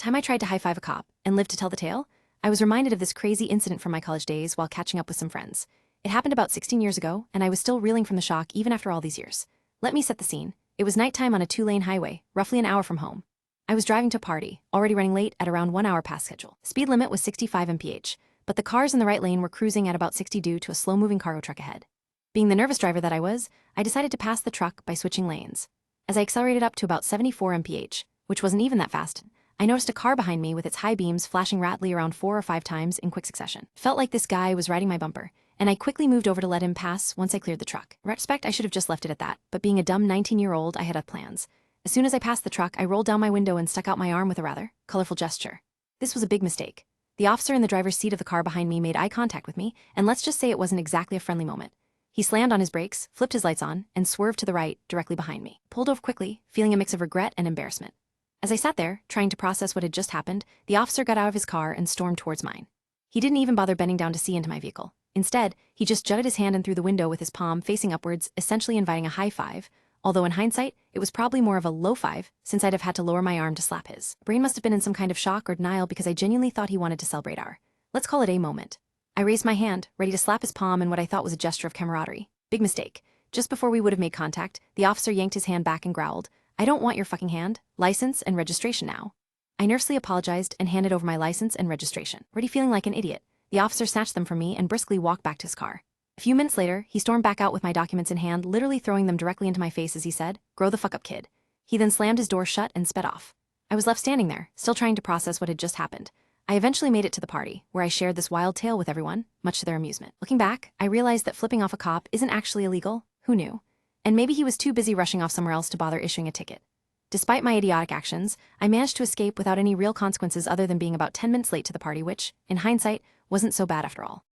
time I tried to high-five a cop and lived to tell the tale, I was reminded of this crazy incident from my college days while catching up with some friends. It happened about 16 years ago, and I was still reeling from the shock even after all these years. Let me set the scene. It was nighttime on a 2-lane highway, roughly an hour from home. I was driving to a party, already running late at around 1 hour past schedule. Speed limit was 65 mph, but the cars in the right lane were cruising at about 60 due to a slow-moving cargo truck ahead. Being the nervous driver that I was, I decided to pass the truck by switching lanes. As I accelerated up to about 74 mph, which wasn't even that fast, I noticed a car behind me with its high beams flashing rapidly around 4 or 5 times in quick succession. Felt like this guy was riding my bumper, and I quickly moved over to let him pass once I cleared the truck. In retrospect, I should have just left it at that, but being a dumb 19-year-old, I had other plans. As soon as I passed the truck, I rolled down my window and stuck out my arm with a rather colorful gesture. This was a big mistake. The officer in the driver's seat of the car behind me made eye contact with me, and let's just say it wasn't exactly a friendly moment. He slammed on his brakes, flipped his lights on, and swerved to the right, directly behind me. Pulled over quickly, feeling a mix of regret and embarrassment. As I sat there, trying to process what had just happened, the officer got out of his car and stormed towards mine. He didn't even bother bending down to see into my vehicle. Instead, he just jutted his hand in through the window with his palm facing upwards, essentially inviting a high five, although in hindsight, it was probably more of a low five, since I'd have had to lower my arm to slap his. Brain must have been in some kind of shock or denial because I genuinely thought he wanted to celebrate our, let's call it a moment. I raised my hand, ready to slap his palm in what I thought was a gesture of camaraderie. Big mistake. Just before we would have made contact, the officer yanked his hand back and growled, "I don't want your fucking hand, license and registration now." I nervously apologized and handed over my license and registration. Already feeling like an idiot, the officer snatched them from me and briskly walked back to his car. A few minutes later, he stormed back out with my documents in hand, literally throwing them directly into my face as he said, "Grow the fuck up, kid." He then slammed his door shut and sped off. I was left standing there, still trying to process what had just happened. I eventually made it to the party, where I shared this wild tale with everyone, much to their amusement. Looking back, I realized that flipping off a cop isn't actually illegal. Who knew? And maybe he was too busy rushing off somewhere else to bother issuing a ticket. Despite my idiotic actions, I managed to escape without any real consequences other than being about 10 minutes late to the party, which, in hindsight, wasn't so bad after all.